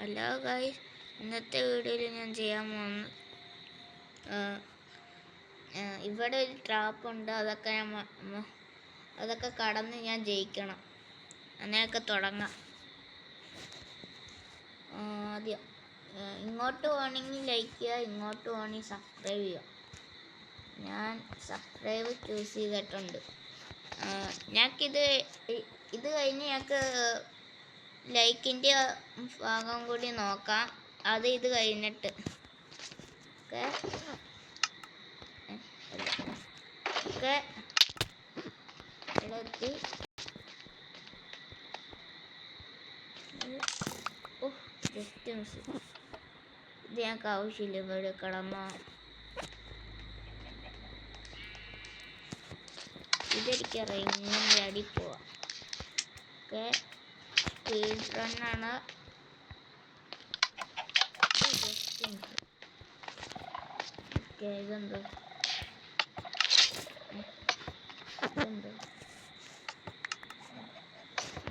Hello guys, ഇന്നത്തെ വീഡിയോയിൽ ഞാൻ ചെയ്യാൻ പോകുന്നത് ഇവിടെ ഒരു ട്രാപ്പുണ്ട്. അതൊക്കെ കടന്ന് ഞാൻ ജയിക്കണം. അങ്ങനെയൊക്കെ തുടങ്ങാം. ആദ്യം ഇങ്ങോട്ട് പോകണമെങ്കിൽ ലൈക്ക് ചെയ്യുക, ഇങ്ങോട്ട് പോകണമെങ്കിൽ സബ്സ്ക്രൈബ് ചെയ്യുക. ഞാൻ സബ്സ്ക്രൈബ് ചൂസ് ചെയ്തിട്ടുണ്ട്. ഇത് കഴിഞ്ഞ് ഞങ്ങൾക്ക് ലൈക്കിൻ്റെ ഭാഗം കൂടി നോക്കാം. ഇത് കഴിഞ്ഞിട്ട് ഓക്കെ എത്തി. Just miss. ഇത് ഞങ്ങൾക്ക് ആവശ്യമില്ല. ഇവിടെ കിടന്നോ. ഇതൊരിക്കൽ ഇങ്ങനെ അടി പോവാം. Okay, speed റണ്ണാണ്. ഓക്കെ, ഇതെന്ത്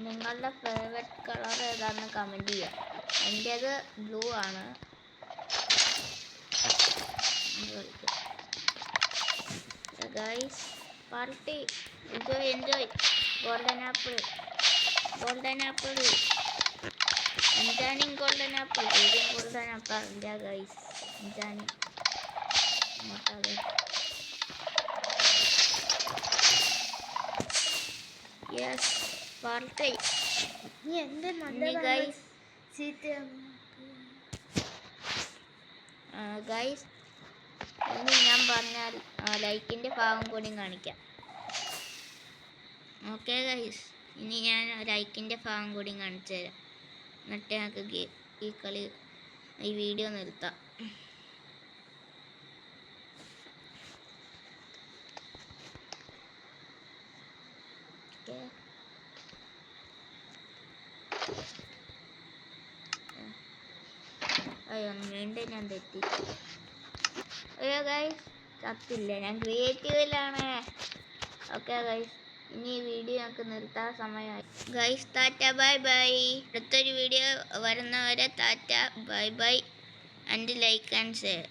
നിങ്ങളുടെ ഫേവറേറ്റ് കളർ ഏതാണെന്ന് കമൻറ്റ് ചെയ്യുക. എൻ്റേത് ബ്ലൂ ആണ്. Guys, party enjoy. Golden apple എൻജാനിങ് ഗോൾഡൻ ആപ്പിൾ ഇല്ല ഗൈസ്. എൻജാനിങ് യെസ് പാർട്ടി. ഗൈസ്, ഇനി ഞാൻ പറഞ്ഞാൽ ലൈക്കിൻ്റെ ഭാഗം കൂടി കാണിക്കാം. ഓക്കെ ഗൈസ്, ഇനി ഞാൻ ലൈക്കിൻ്റെ ഭാഗം കൂടി കാണിച്ചു തരാം. എന്നിട്ട് ഞങ്ങൾക്ക് ഈ വീഡിയോ നിർത്താം. അയ്യോ, വീണ്ടും ഞാൻ തെറ്റി. അയ്യോ ഗൈസ്, ചത്തില്ല. ഞാൻ ക്രിയേറ്റീവിലാണ്. ഓക്കെ ഗൈസ്, ഇനി ഈ വീഡിയോ ഞങ്ങൾക്ക് നിർത്താൻ സമയമായി. Guys, Tata bye bye. അടുത്തൊരു വീഡിയോ വരുന്നവരെ Tata bye bye and like and share.